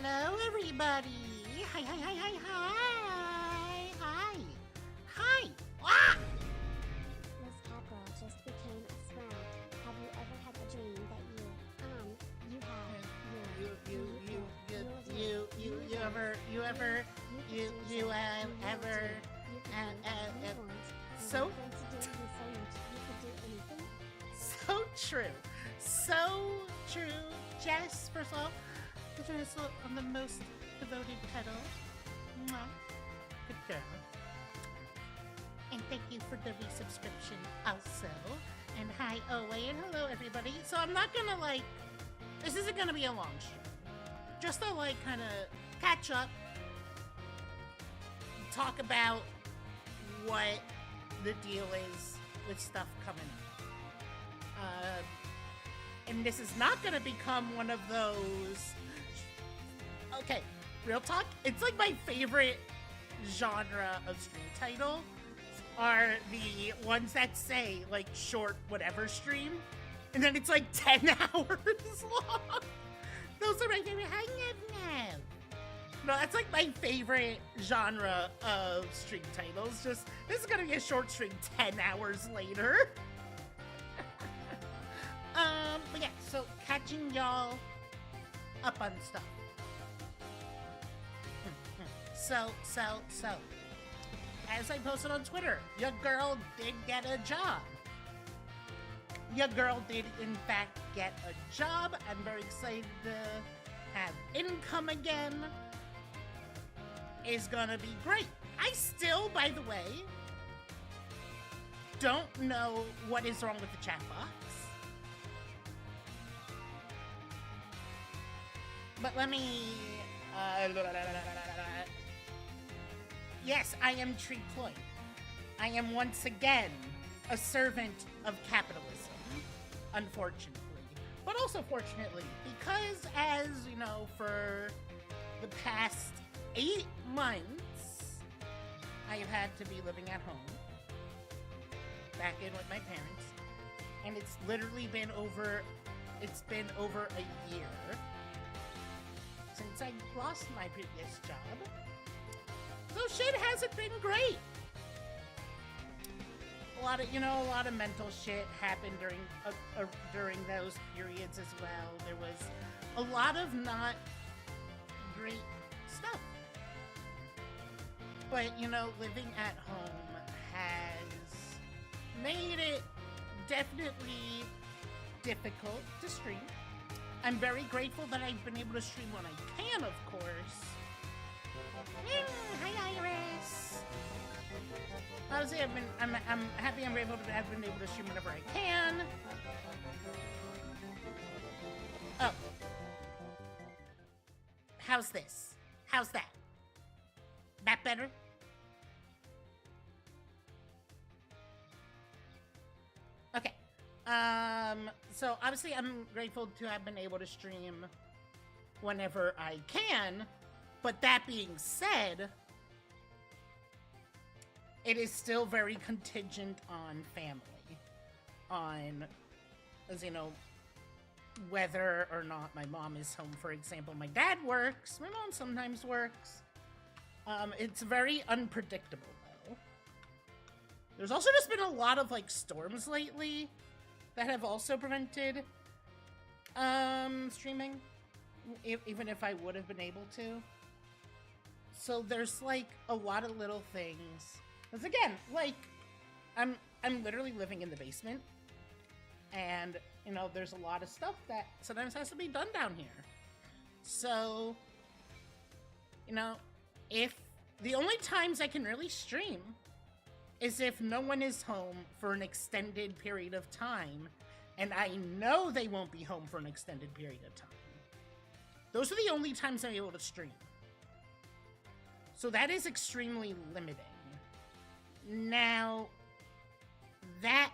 Hello, everybody. Hi, hi, hi, hi, hi, hi, hi. Ah! This cat girl just became a sprout. Have you ever had a dream that you so true. So true. Jess, first of all, just on the most devoted pedal. Mwah. Good girl. And thank you for the resubscription also. And hi, Owe, and hello, everybody. So I'm not gonna, this isn't gonna be a long show. Just to, kind of catch up, talk about what the deal is with stuff coming up. And this is not gonna become one of those... Okay, real talk, it's like my favorite genre of stream title are the ones that say, short whatever stream, and then it's 10 hours long. Those are my favorite. Hi, Nev. No, that's my favorite genre of stream titles. Just, this is gonna be a short stream 10 hours later. But yeah, so catching y'all up on stuff. So, as I posted on Twitter, your girl did get a job. Your girl did, in fact, get a job. I'm very excited to have income again. It's gonna be great. I still, by the way, don't know what is wrong with the chat box. But let me... Yes, I am Tree Cloyd. I am once again a servant of capitalism, unfortunately. But also fortunately, because as, for the past 8 months, I have had to be living at home, back in with my parents, and it's literally been over a year since I lost my previous job. So shit hasn't been great. A lot of mental shit happened during those periods as well. There was a lot of not great stuff. But, living at home has made it definitely difficult to stream. I'm very grateful that I've been able to stream when I can, of course. Hi, Iris. Honestly, I'm happy I'm able to have been able to stream whenever I can. Oh. How's this? How's that? That better? Okay. So obviously I'm grateful to have been able to stream whenever I can, but that being said, it is still very contingent on family, on, whether or not my mom is home. For example, my dad works, my mom sometimes works. It's very unpredictable, though. There's also just been a lot of, storms lately that have also prevented, streaming, even if I would have been able to. So there's, a lot of little things. Because again, I'm literally living in the basement. And, there's a lot of stuff that sometimes has to be done down here. So, if the only times I can really stream is if no one is home for an extended period of time, and I know they won't be home for an extended period of time. Those are the only times I'm able to stream. So that is extremely limiting. Now, that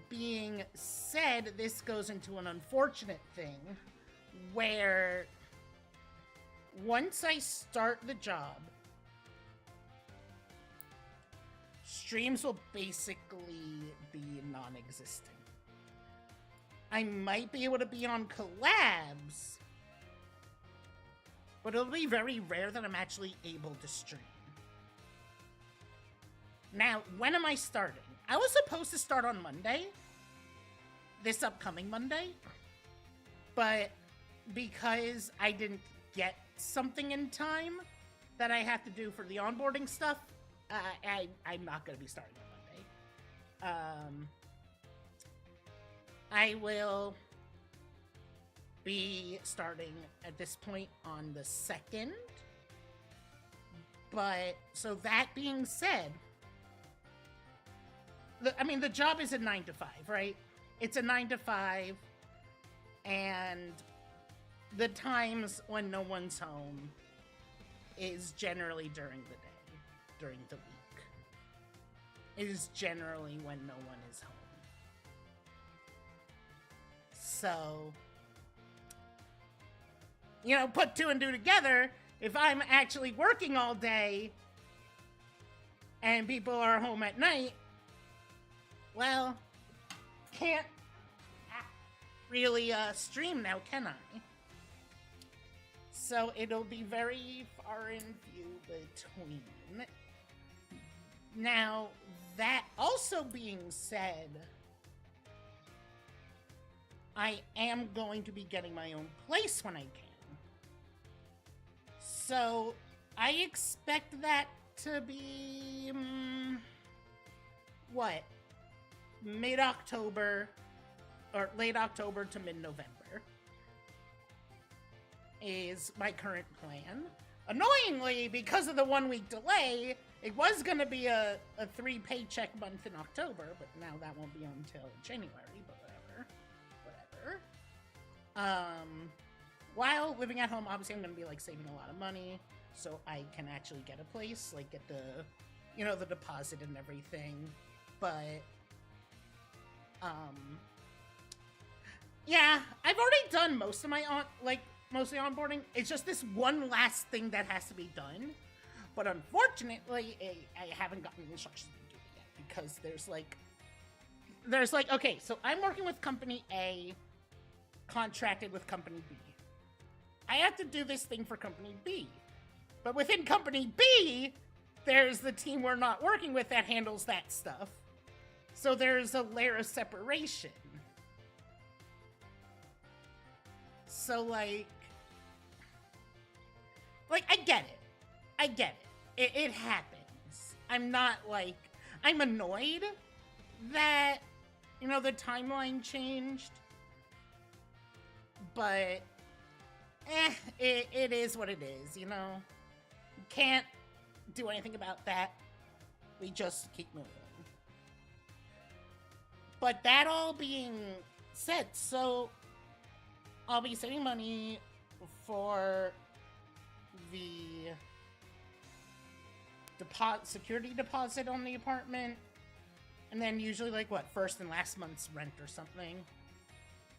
being said, this goes into an unfortunate thing where once I start the job, streams will basically be non-existent. I might be able to be on collabs, but it'll be very rare that I'm actually able to stream. Now, when am I starting? I was supposed to start on Monday, this upcoming Monday, but because I didn't get something in time that I have to do for the onboarding stuff, I'm not going to be starting on Monday. I will be starting at this point on the 2nd. But, so that being said, the job is a 9 to 5, right? It's a 9 to 5, and the times when no one's home is generally during the day, during the week. It is generally when no one is home. So, put two and two together, if I'm actually working all day and people are home at night, well, can't really stream now, can I? So it'll be very far and few between. Now, that also being said, I am going to be getting my own place when I can. So, I expect that to be, mid-October, or late October to mid-November, is my current plan. Annoyingly, because of the 1 week delay, it was going to be a 3 paycheck month in October, but now that won't be until January, but whatever. While living at home, obviously I'm going to be, saving a lot of money, so I can actually get a place, get the, the deposit and everything, but, yeah, I've already done most of my, mostly onboarding. It's just this one last thing that has to be done, but unfortunately, I haven't gotten the instructions to do it yet, because there's okay, so I'm working with Company A, contracted with Company B. I have to do this thing for Company B. But within Company B, there's the team we're not working with that handles that stuff. So there's a layer of separation. So, I get it. I get it. It happens. I'm not, I'm annoyed that, the timeline changed. But, it is what it is, Can't do anything about that. We just keep moving. But that all being said, so I'll be saving money for the security deposit on the apartment, and then usually first and last month's rent or something.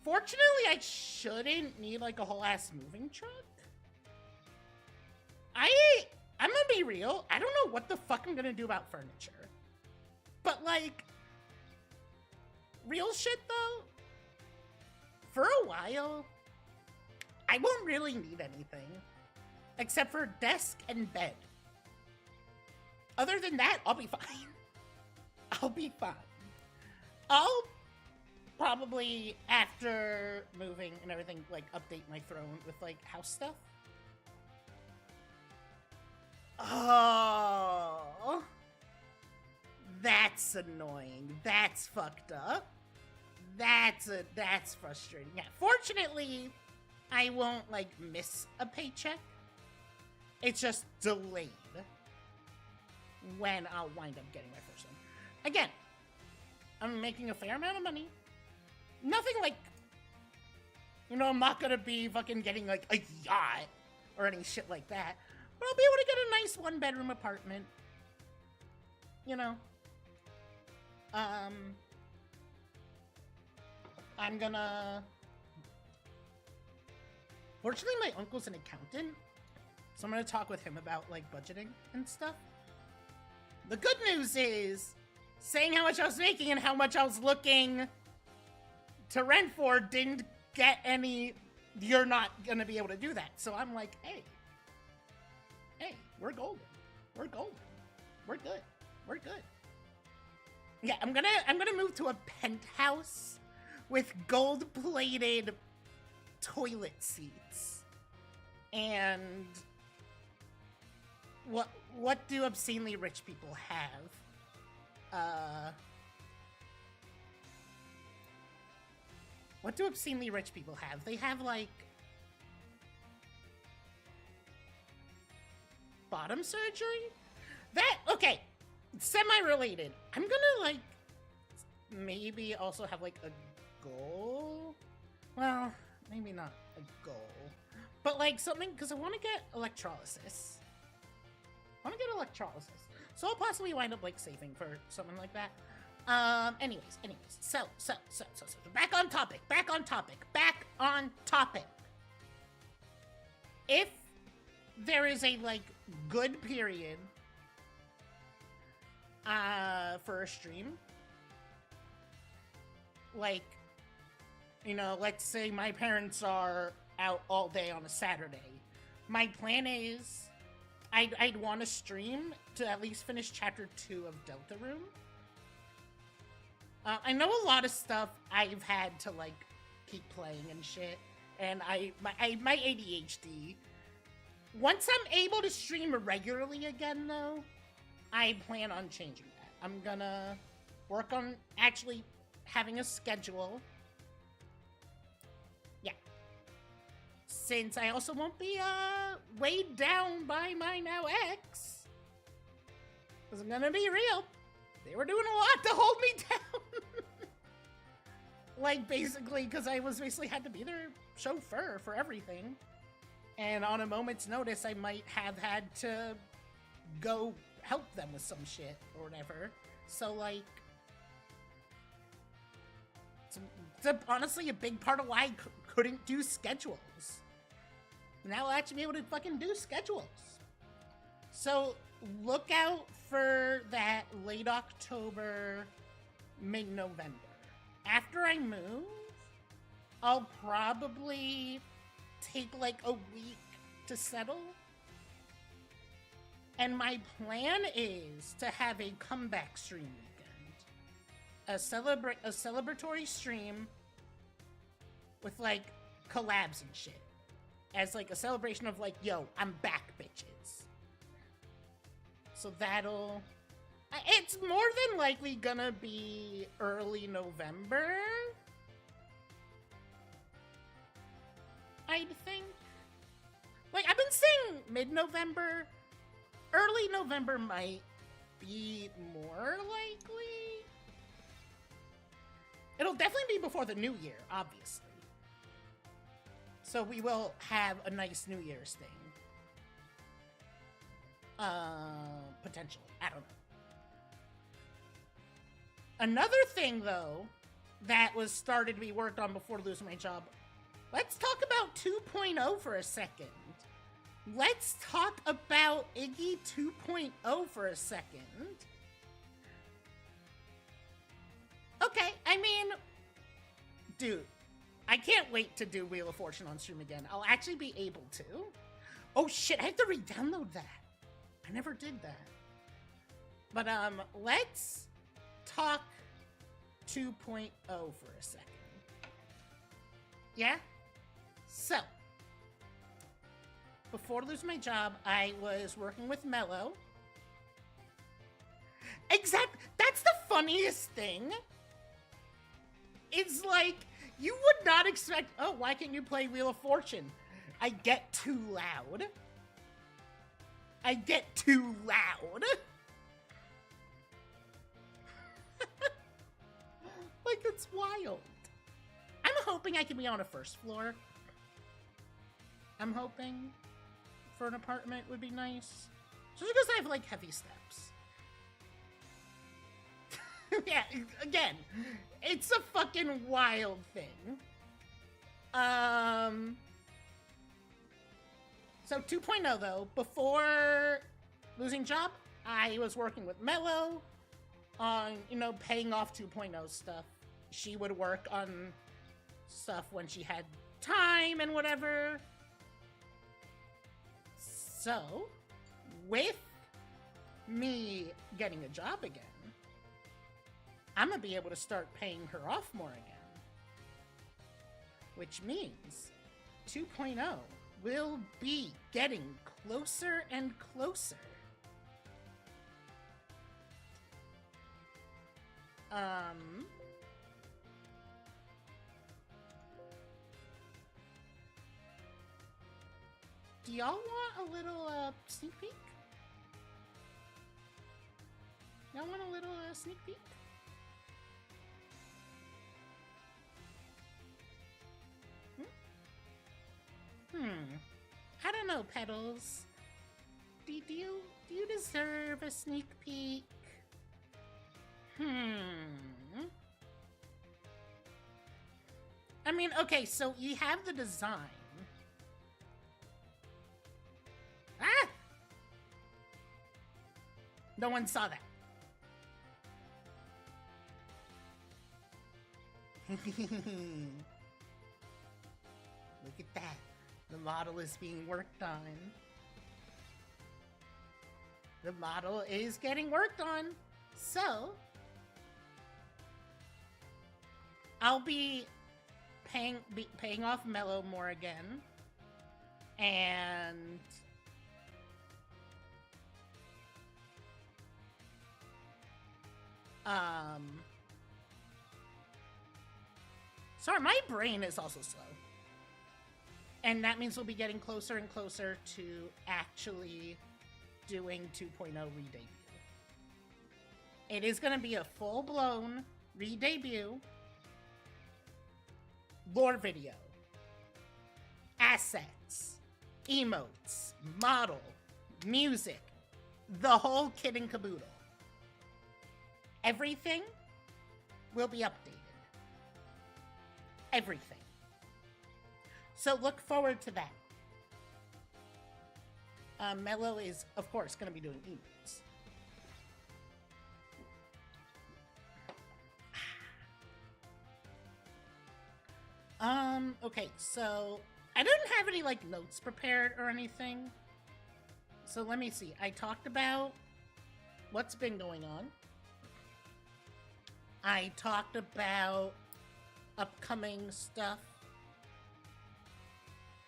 Fortunately, I shouldn't need a whole ass moving truck. I'm gonna be real, I don't know what the fuck I'm gonna do about furniture. But real shit though, for a while, I won't really need anything. Except for a desk and bed. Other than that, I'll be fine. I'll be fine. I'll probably, after moving and everything, update my throne with, house stuff. Oh. That's annoying. That's fucked up. That's frustrating. Yeah, fortunately, I won't, miss a paycheck. It's just delayed when I'll wind up getting my first one. Again, I'm making a fair amount of money. Nothing I'm not gonna be fucking getting a yacht or any shit like that. But I'll be able to get a nice 1-bedroom apartment. I'm gonna... Fortunately, my uncle's an accountant, so I'm gonna talk with him about, budgeting and stuff. The good news is, saying how much I was making and how much I was looking to rent for didn't get any, you're not gonna be able to do that. So I'm hey, Hey, we're golden. We're golden. We're good. We're good. Yeah, I'm gonna move to a penthouse with gold-plated toilet seats. And what do obscenely rich people have? What do obscenely rich people have? They have, like, bottom surgery? Okay, semi-related. I'm gonna, like, maybe also have, like, a goal? Well, maybe not a goal. But, like, something, because I want to get electrolysis. So I'll possibly wind up, like, saving for something like that. Anyways. So, back on topic. If there is a, like, good period, for a stream, like, you know, let's say my parents are out all day on a Saturday, my plan is I'd want to stream to at least finish chapter 2 of Deltarune. I know a lot of stuff I've had to, like, keep playing and shit, and my ADHD. Once I'm able to stream regularly again, though, I plan on changing that. I'm gonna work on actually having a schedule. Yeah. Since I also won't be, weighed down by my now ex. Because I'm gonna be real. They were doing a lot to hold me down. Like, basically, because I was basically had to be their chauffeur for everything. And on a moment's notice, I might have had to go help them with some shit or whatever. So, like, it's honestly a big part of why I couldn't do schedules. Now I'll actually be able to fucking do schedules. So, look out for that late October, mid-November. After I move, I'll probably take, like, a week to settle. And my plan is to have a comeback stream weekend. A celebratory stream with, like, collabs and shit. As, like, a celebration of, like, yo, I'm back, bitches. So that'll... It's more than likely gonna be early November, I'd think. Like, I've been saying mid-November. Early November might be more likely. It'll definitely be before the new year, obviously. So we will have a nice New Year's thing. Potentially. I don't know. Another thing, though, that was started to be worked on before losing my job. Let's talk about 2.0 for a second. Let's talk about Iggy 2.0 for a second. Okay, I mean, dude, I can't wait to do Wheel of Fortune on stream again. I'll actually be able to. Oh shit, I have to re-download that. I never did that. But, let's talk 2.0 for a second. Yeah? So, before losing my job, I was working with Mello. That's the funniest thing. It's like, you would not expect, oh, why can't you play Wheel of Fortune? I get too loud. Like, it's wild. I'm hoping I can be on a first floor. I'm hoping for an apartment would be nice. Just because I have, like, heavy steps. Yeah, again, it's a fucking wild thing. So 2.0, though, before losing job, I was working with Mello on, you know, paying off 2.0 stuff. She would work on stuff when she had time and whatever. So, with me getting a job again, I'm gonna be able to start paying her off more again. Which means 2.0 will be getting closer and closer. Do y'all want a little sneak peek? Y'all want a little sneak peek? I don't know, Petals. Do you deserve a sneak peek? I mean, okay, so you have the design. Ah! No one saw that. Look at that. The model is being worked on. The model is getting worked on. So, I'll be paying off Mello more again. And sorry, my brain is also slow. And that means we'll be getting closer and closer to actually doing 2.0 re-debut. It is going to be a full-blown re-debut. Lore video. Assets. Emotes. Model. Music. The whole kit and caboodle. Everything will be updated. Everything. So look forward to that. Mello is, of course, going to be doing emotes. Okay, so I didn't have any, like, notes prepared or anything. So let me see. I talked about what's been going on. I talked about upcoming stuff.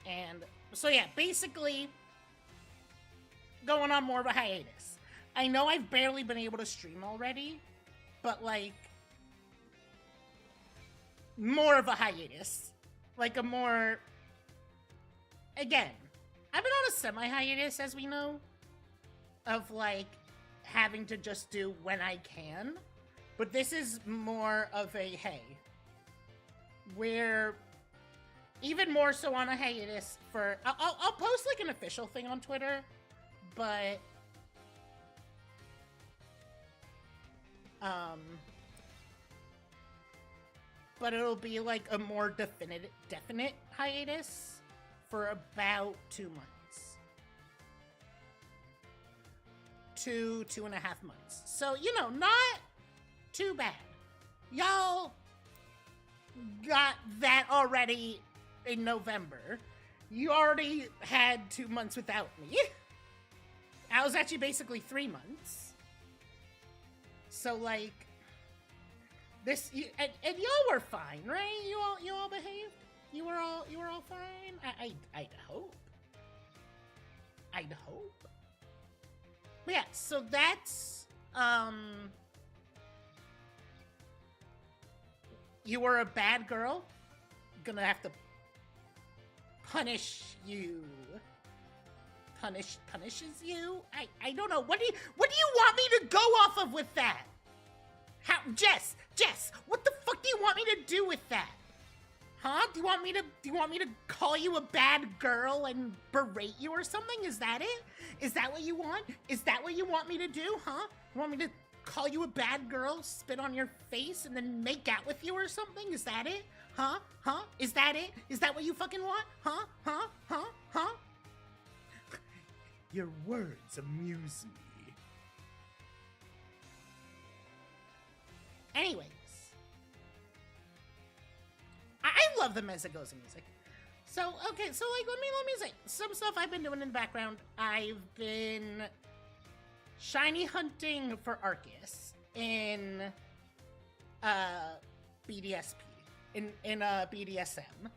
And so, yeah, basically going on more of a hiatus. I know I've barely been able to stream already, but, like, more of a hiatus. Like, a more... Again, I've been on a semi-hiatus, as we know, of, like, having to just do when I can. But this is more of a, hey, we're even more so on a hiatus for... I'll post, like, an official thing on Twitter, but... But it'll be, like, a more definite hiatus for about 2 months. 2.5 months. So, you know, not too bad. Y'all got that already in November. You already had 2 months without me. I was actually basically 3 months. So, like, this, and y'all were fine, right? You all behaved? You were all fine? I'd hope. I'd hope. But yeah, so that's, you were a bad girl. Gonna have to punish you. Punishes you? I don't know. What do you want me to go off of with that? How, Jess, what the fuck do you want me to do with that? Huh? Do you want me to call you a bad girl and berate you or something? Is that it? Is that what you want? Is that what you want me to do, huh? You want me to call you a bad girl, spit on your face, and then make out with you or something? Is that it? Huh? Is that it? Is that what you fucking want? Huh? Your words amuse me. Anyways, I love the Mezzagoza music. Okay, so like let me say some stuff I've been doing in the background. I've been shiny hunting for Arceus in BDSP in BDSM.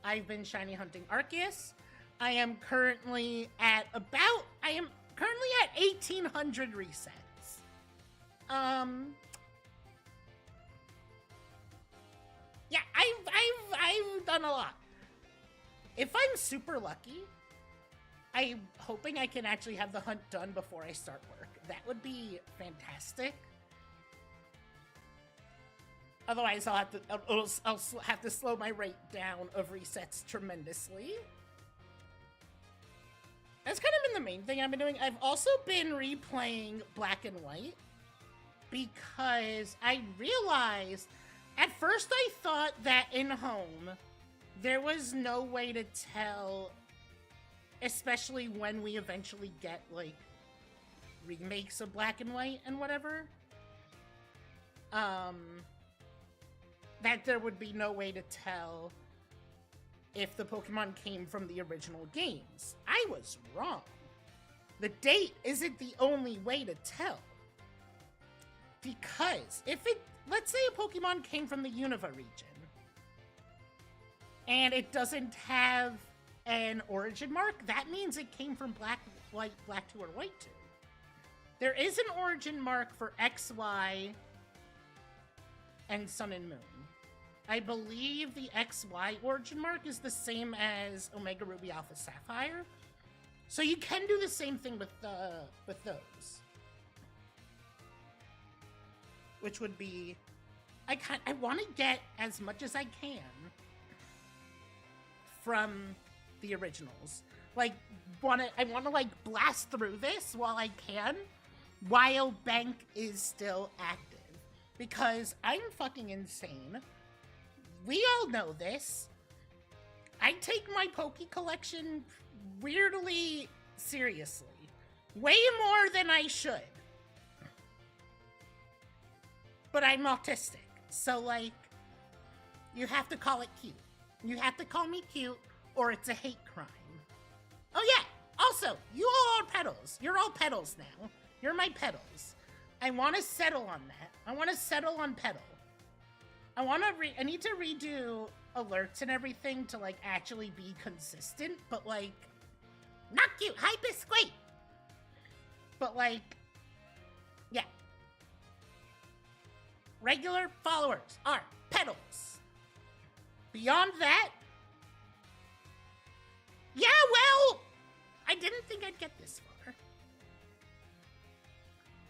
I've been shiny hunting Arceus. I am currently at 1800 resets. Yeah, I've done a lot. If I'm super lucky, I'm hoping I can actually have the hunt done before I start work. That would be fantastic. Otherwise, I'll have to slow my rate down of resets tremendously. That's kind of been the main thing I've been doing. I've also been replaying Black and White because I realized at first I thought that in home there was no way to tell, especially when we eventually get like remakes of Black and White and whatever, that there would be no way to tell if the Pokemon came from the original games. I was wrong. The date isn't the only way to tell. Because let's say a Pokemon came from the Unova region, and it doesn't have an origin mark, that means it came from Black 2, or White 2. There is an origin mark for X, Y, and Sun and Moon. I believe the XY origin mark is the same as Omega Ruby Alpha Sapphire. So you can do the same thing with those. Which would be, I want to get as much as I can from the originals. Like, I want to like blast through this while I can, while Bank is still active. Because I'm fucking insane. We all know this. I take my Poke collection weirdly seriously. Way more than I should. But I'm autistic. So, like, you have to call it cute. You have to call me cute, or it's a hate crime. Oh, yeah. Also, you all are pedals. You're all pedals now. You're my pedals. I want to settle on that. I want to settle on pedal. I need to redo alerts and everything to, like, actually be consistent, but, like, not cute. Hi, Biscuit! But, like, yeah. Regular followers are pedals. Beyond that, yeah, well, I didn't think I'd get this far.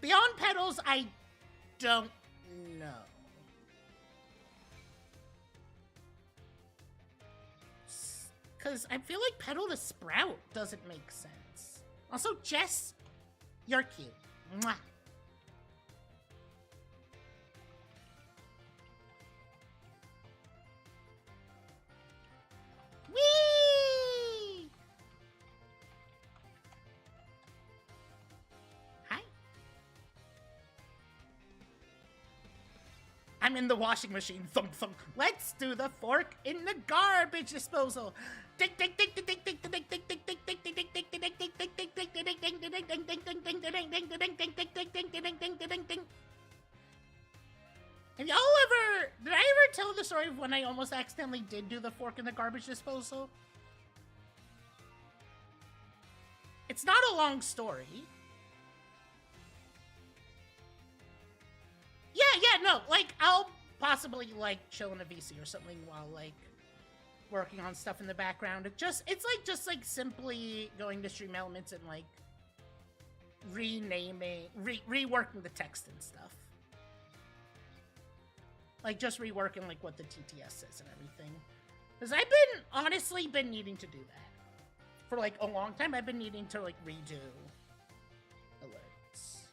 Beyond pedals, I don't know. Because I feel like pedal to sprout doesn't make sense. Also, Jess, you're cute. Mwah. Whee! Hi. I'm in the washing machine. Thump, thump. Let's do the fork in the garbage disposal. Have y'all ever... Did I ever tell the story of when I almost accidentally did do the fork in the garbage disposal? It's not a long story. Yeah, no, like, I'll possibly, like, chill in a VC or something while, like, working on stuff in the background. It's like simply going to Stream Elements and, like, reworking the text and stuff. Like, just reworking, like, what the TTS says and everything. Because I've honestly been needing to do that. For, like, a long time, I've been needing to, like, redo alerts.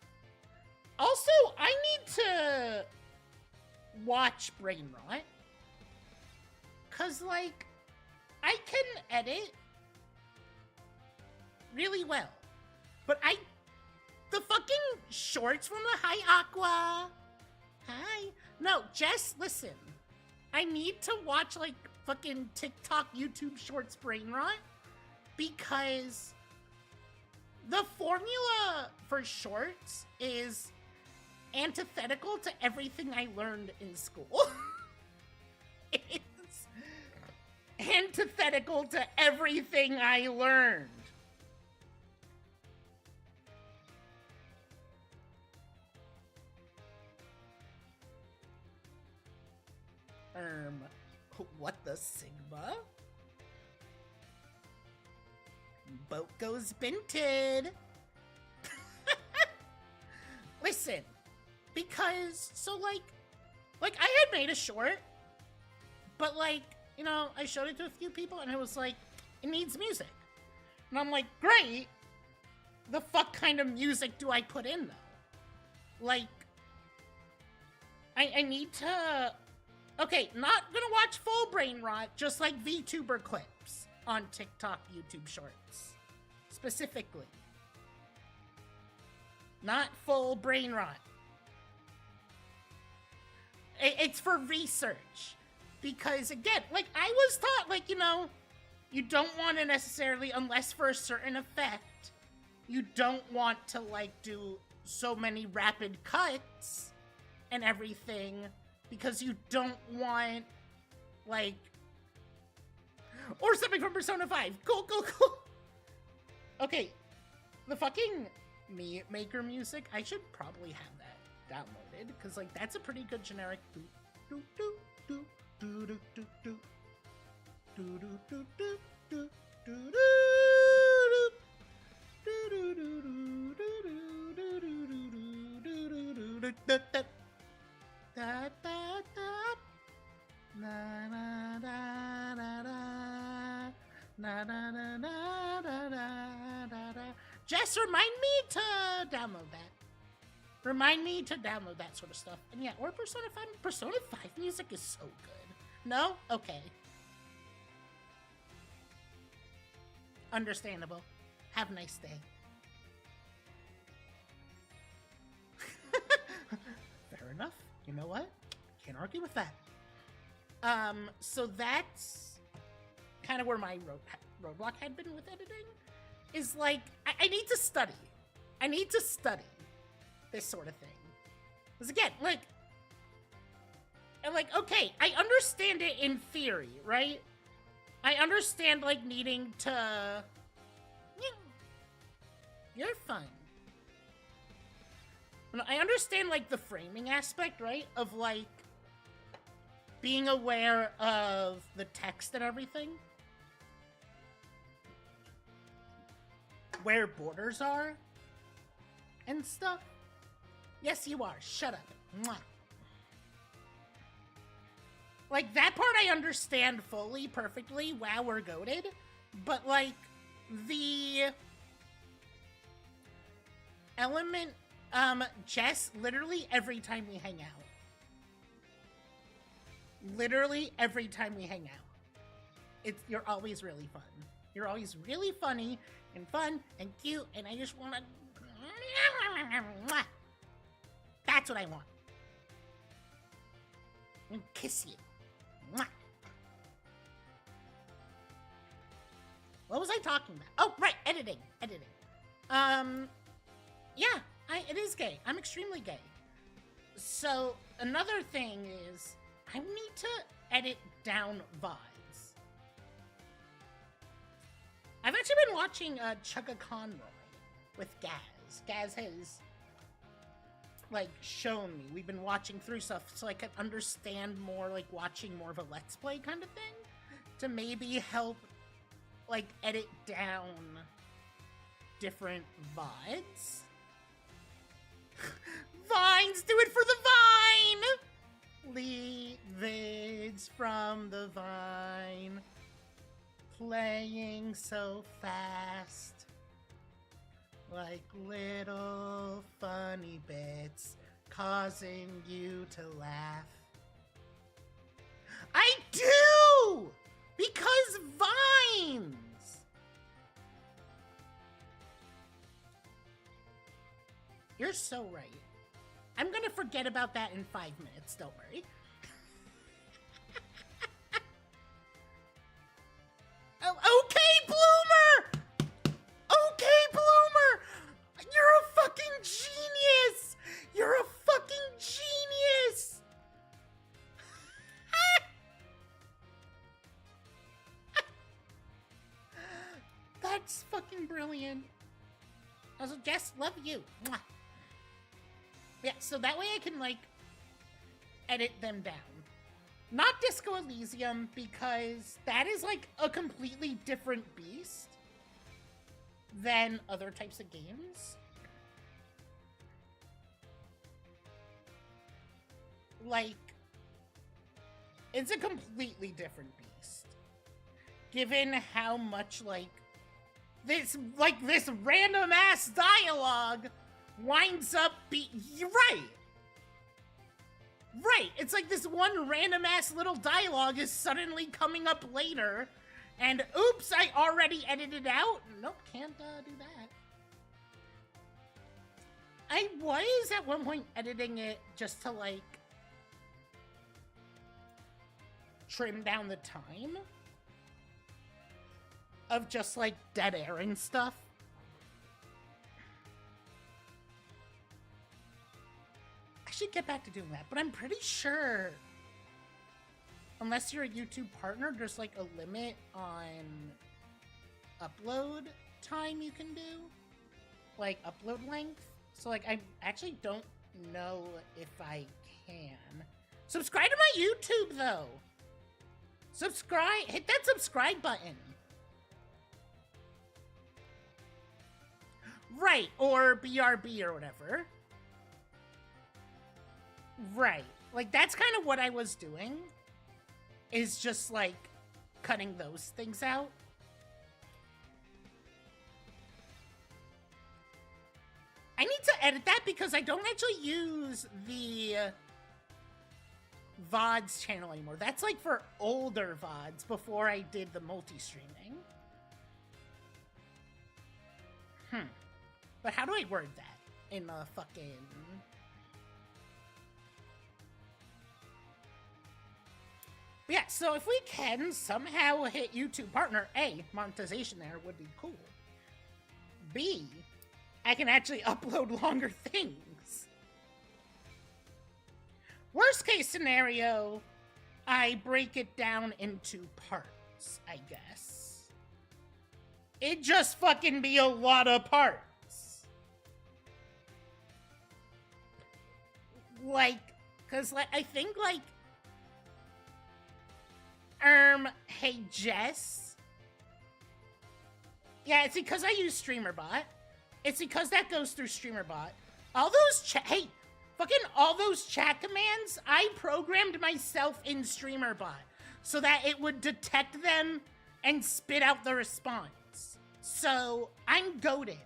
Also, I need to watch Brain Rot. Because, like, I can edit really well. But the fucking shorts from the Hi Aqua. Hi. No, Jess, listen. I need to watch, like, fucking TikTok, YouTube Shorts brain rot because the formula for shorts is antithetical to everything I learned in school. It's antithetical to everything I learned. What the Sigma? Boat goes binted. Listen, because, so like I had made a short, but like, you know, I showed it to a few people and it was like, it needs music. And I'm like, great. The fuck kind of music do I put in though? Like, I need to, okay, not gonna watch full brain rot, just like VTuber clips on TikTok, YouTube Shorts. Specifically. Not full brain rot. It's for research. Because, again, like, I was taught, like, you know, you don't want to necessarily, unless for a certain effect, you don't want to, like, do so many rapid cuts and everything, because you don't want, like, or something from Persona 5. Cool. Okay, the fucking Meat Maker music, I should probably have that downloaded, because, like, that's a pretty good generic Jess, remind me to download that. Remind me to download that sort of stuff. And yeah, or Persona 5. Persona 5 music is so good. No? Okay. Understandable. Have a nice day. Fair enough. You know what? Can't argue with that. So that's kind of where my roadblock had been with editing. Is like, I need to study. I need to study this sort of thing. Because again, like, okay, I understand it in theory, right? I understand, like, needing to... You're fun. I understand, like, the framing aspect, right? Of, like, being aware of the text and everything. Where borders are. And stuff. Yes, you are. Shut up. Mwah. Like, that part I understand fully, perfectly. Wow, we're goated. But, like, the element, Jess, literally every time we hang out. Literally every time we hang out. You're always really fun. You're always really funny and fun and cute, and I just want to... That's what I want. And kiss you. Mwah. What was I talking about? Oh, right, editing. Yeah, it is gay. I'm extremely gay. So, another thing is, I need to edit down vibes. I've actually been watching Chugga Conroy with Gaz. Gaz has, like, shown me. We've been watching through stuff so I can understand more, like, watching more of a Let's Play kind of thing. To maybe help, like, edit down different VODs. Vines, do it for the vine! Leave vids from the vine. Playing so fast. Like little funny bits causing you to laugh. I do! Because vines! You're so right. I'm gonna forget about that in 5 minutes, don't worry. fucking brilliant. Also, Jess, love you. Mwah. Yeah, so that way I can, like, edit them down. Not Disco Elysium, because that is, like, a completely different beast than other types of games. Like, it's a completely different beast. Given how much, like, this random ass dialogue winds up You're right. Right. It's like this one random ass little dialogue is suddenly coming up later, and oops, I already edited out. Nope, can't do that. I was at one point editing it just to, like, trim down the time of just, like, dead air and stuff. I should get back to doing that, but I'm pretty sure, unless you're a YouTube partner, there's, like, a limit on upload time you can do. Like, upload length. So, like, I actually don't know if I can. Subscribe to my YouTube, though! Subscribe! Hit that subscribe button! Right, or BRB or whatever. Right. Like, that's kind of what I was doing. Is just, like, cutting those things out. I need to edit that because I don't actually use the VODs channel anymore. That's, like, for older VODs before I did the multi-streaming. But how do I word that in the fucking... Yeah, so if we can somehow hit YouTube partner, A, monetization there would be cool. B, I can actually upload longer things. Worst case scenario, I break it down into parts, I guess. It just fucking be a lot of parts. Like, cause like, I think like, hey Jess. Yeah, it's because I use StreamerBot. It's because that goes through StreamerBot. All those all those chat commands, I programmed myself in StreamerBot so that it would detect them and spit out the response. So, I'm goated.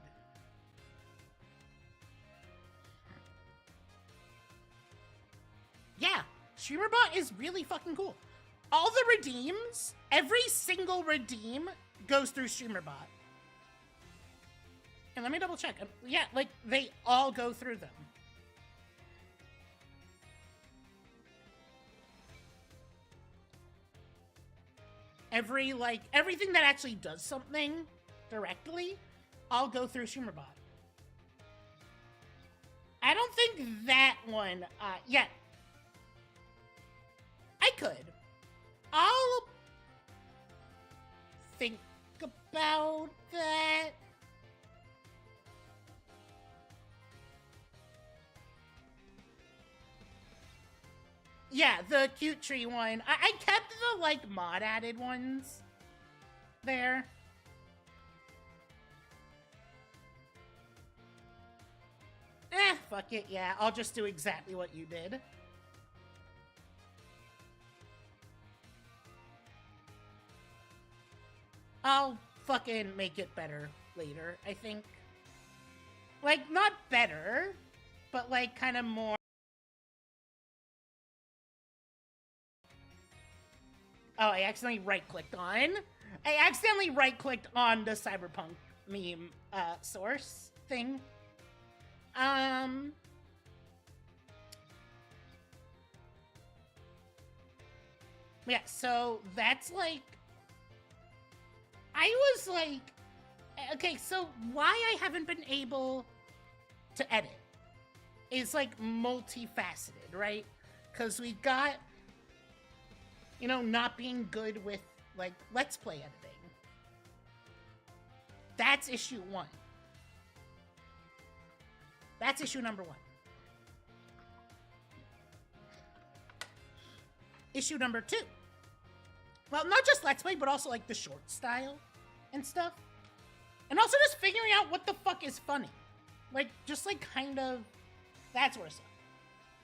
Yeah, StreamerBot is really fucking cool. All the redeems, every single redeem goes through StreamerBot. And let me double check. Yeah, like, they all go through them. Everything that actually does something directly, I'll go through StreamerBot. I don't think that one, yeah. I could. I'll think about that. Yeah, the cute tree one. I kept the, like, mod added ones there. Fuck it, yeah. I'll just do exactly what you did. I'll fucking make it better later, I think. Like, not better, but, like, kind of more... Oh, I accidentally right-clicked on the Cyberpunk meme, source thing. Yeah, so that's, like... I was like, okay, so why I haven't been able to edit is, like, multifaceted, right? Because we got, you know, not being good with, like, Let's Play editing. That's issue 1. That's issue number 1. Issue number 2. Well, not just Let's Play, but also like the short style and stuff. And also just figuring out what the fuck is funny. Like, just like kind of that sort of stuff.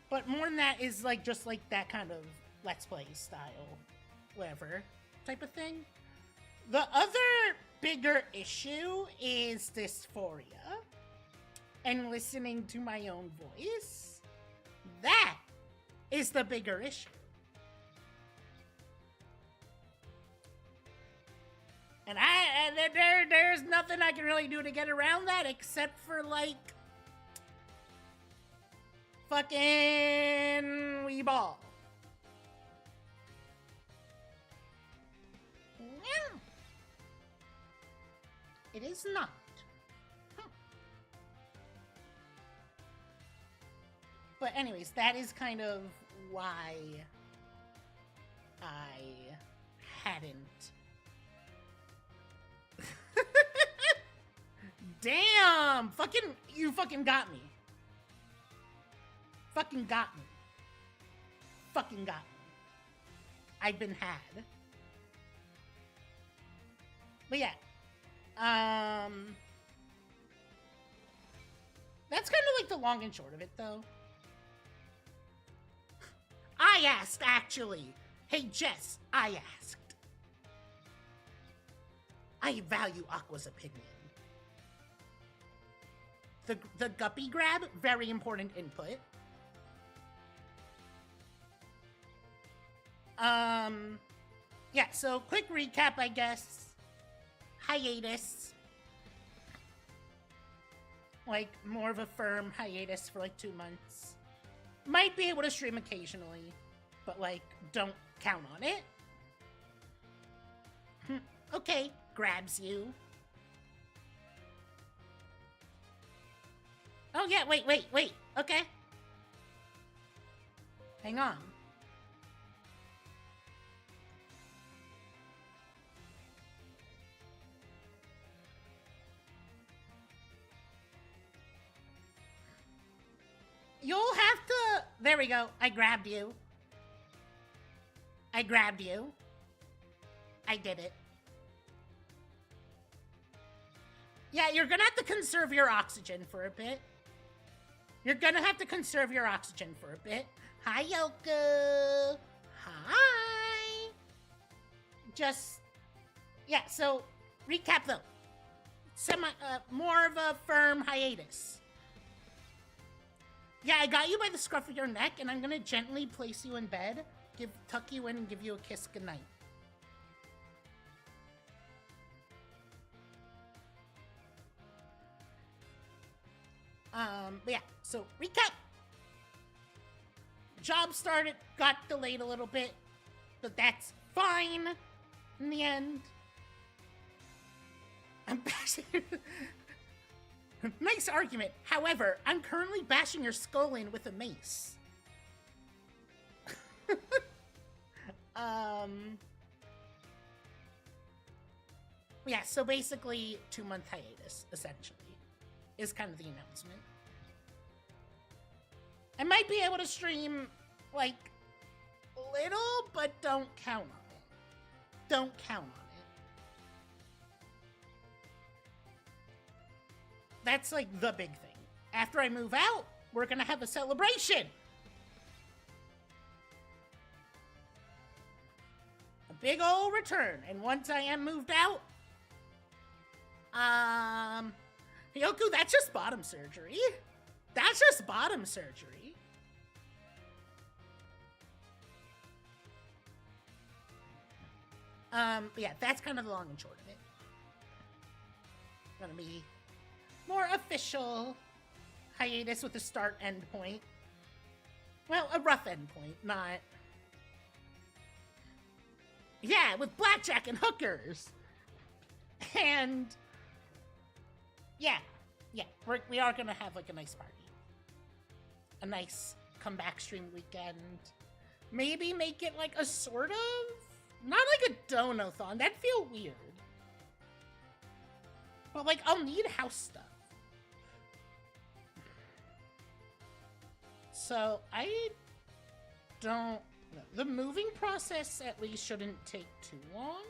But more than that is like just like that kind of Let's Play style, whatever type of thing. The other bigger issue is dysphoria and listening to my own voice. That is the bigger issue. And there's nothing I can really do to get around that except for like fucking wee ball. Yeah. It is not. But anyways, that is kind of why I hadn't. Damn! You fucking got me. Fucking got me. Fucking got me. I've been had. But yeah. That's kind of like the long and short of it, though. I asked, actually. Hey, Jess, I asked. I value Aqua's opinion. The guppy grab, very important input. Yeah, so quick recap, I guess. Hiatus. Like, more of a firm hiatus for like 2 months. Might be able to stream occasionally, but like, don't count on it. Okay, grabs you. Oh yeah, wait. Okay. Hang on. You'll have to... There we go. I grabbed you. I did it. Yeah, you're gonna have to conserve your oxygen for a bit. Hi, Yoko. Hi. Just... Yeah, so, recap though. More of a firm hiatus. Yeah, I got you by the scruff of your neck, and I'm gonna gently place you in bed, tuck you in, and give you a kiss goodnight. But yeah, so recap. Job started, got delayed a little bit, but that's fine in the end. I'm bashing. Nice argument. However, I'm currently bashing your skull in with a mace. Yeah, so basically 2-month hiatus, essentially, is kind of the announcement. I might be able to stream, like, little, but don't count on it. Don't count on it. That's, like, the big thing. After I move out, we're gonna have a celebration! A big ol' return. And once I am moved out, Hyoku, that's just bottom surgery. That's just bottom surgery. But yeah, that's kind of the long and short of it. Gonna be more official hiatus with a start-end point. Well, a rough end point, not... Yeah, with blackjack and hookers! And... Yeah, we are gonna have, like, a nice party. A nice comeback stream weekend. Maybe make it, like, a sort of... Not like a dono-thon, that'd feel weird. But, like, I'll need house stuff. So, I don't know. The moving process, at least, shouldn't take too long.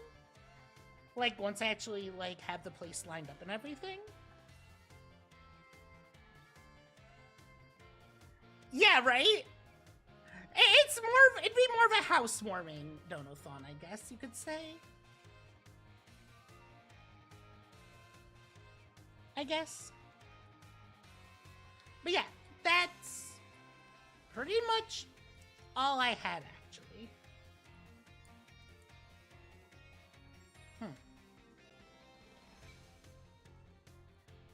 Like, once I actually, like, have the place lined up and everything. Yeah, right? It'd be more of a housewarming donathon, I guess you could say. I guess. But yeah, that's pretty much all I had, actually.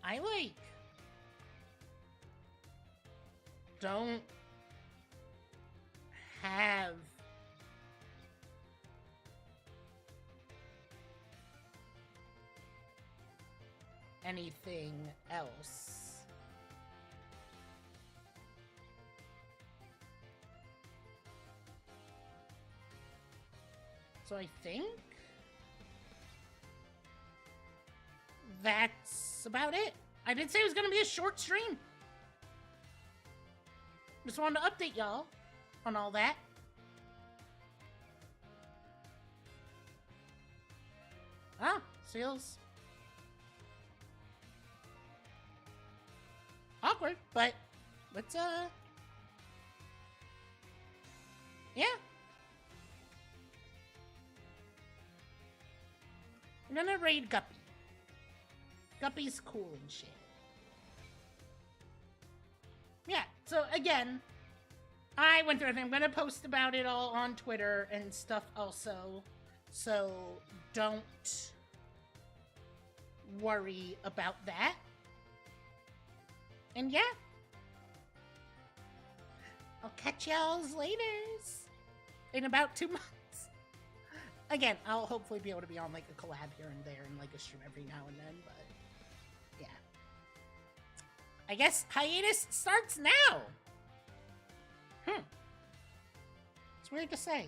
I, like, don't have anything else. So I think that's about it. I did say it was going to be a short stream. Just wanted to update y'all on all that. Ah, seals. Awkward, but let's, yeah. I'm gonna raid Guppy. Guppy's cool and shit. Yeah, so again, I went through everything. I'm gonna post about it all on Twitter and stuff also. So don't worry about that. And yeah. I'll catch y'all's laters in about 2 months. Again, I'll hopefully be able to be on, like, a collab here and there and, like, a stream every now and then, but yeah. I guess hiatus starts now! It's weird to say.